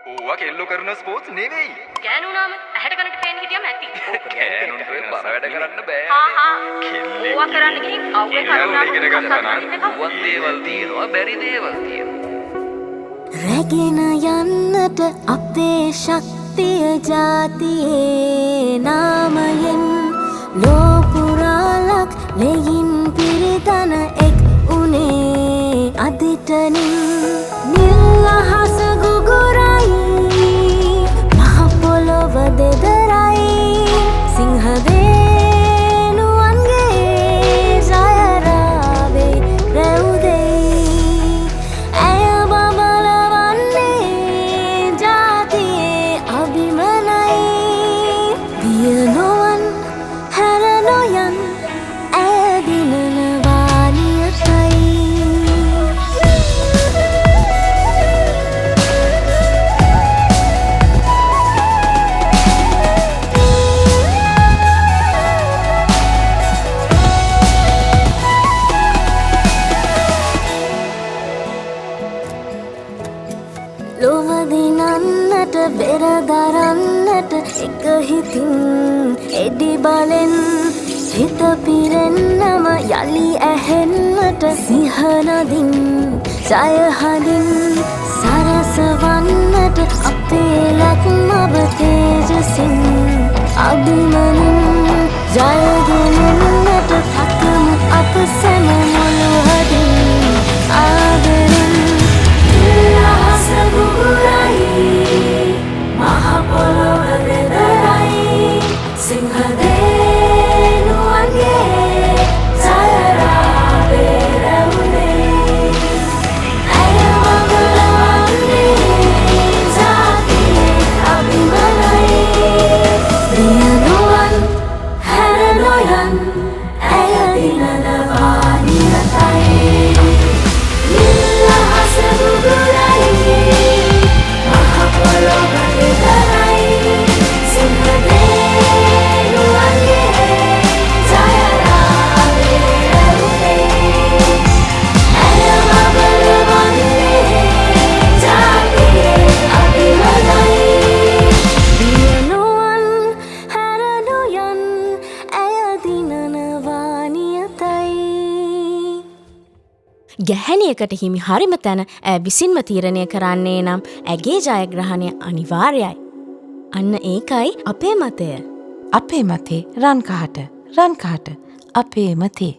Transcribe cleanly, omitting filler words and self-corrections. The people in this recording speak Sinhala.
ඕවා කෙල්ලෝ කරන ස්පෝර්ට්ස් නෙවෙයි. ගෑනු නාම ඇහැට කනට පේන්න හිටියම ඇති. ගෑනුන්ට ඔය බර වැඩ කරන්න බෑ. ඕවා කරන්න ගිහින් අවුවේ කරුණාව ඉගෙන ගන්නවා නම් වත් දේවල් තියෙනවා බැරි දේවල් තියෙනවා. රැගෙන යන්නට අපේ ශක්තිය ජාතියේ නාමයෙන් ලෝපුරාලක් ලෙයින් පිරිතන එක් උනේ අදිටනින් නිල් අහස ගුගුරයි මහ පොළොව දෙදරයි සිංහදේනුවන්ගේ ජයරාවේ රැවුදෙයි ඇය බබලවන්නේ ජාතියේ අභිමනයි දිය නොවන් හැර නොයන් ඇය දිනනවා නියතයි ලොව දිනන්නට බෙර දරන්නට එක හිතින් එඩි බලෙන් හිත පිරෙන්නම යලි ඇහෙන්නට සිහනදින් ජයහදින් සරසවන්නට අපේ ලක්මව තේජසින් අභිමනින් ජයගෙනෙන්නට තකමු අප සැම මුළුහදින් ආදරෙන් නිල්අහස ගුගුරයි මහ පොළොව දෙදරයි සිංහදේනුවන්ගේ ජයරාවේ රැවුනේ ඇය බබලවන්නේ ජාතියේ අභිමනයි දිය නොවන් හැර නොයන් ඇය දිනනවා නියතයි නිල්අහස ගුගුරයි මහ පොළොව දෙදරයි සිංහදේනුවන්ගේ ජයරාවේ රැවුනේ ඇය බබලවන්නේ ජාතියේ අභිමනයි දිය නොවන් හැර නොයන් ඇය දිනනවා නියතයි ගැහැණියකට හිමි හරිම තැන ඇය විසින්ම තීරණය කරන්නේ නම් ඇගේ ජයග්‍රහණය අනිවාර්යයි. අන්න ඒකයි අපේ මතය. අපේ මතේ රන් කහට අපේ මතේ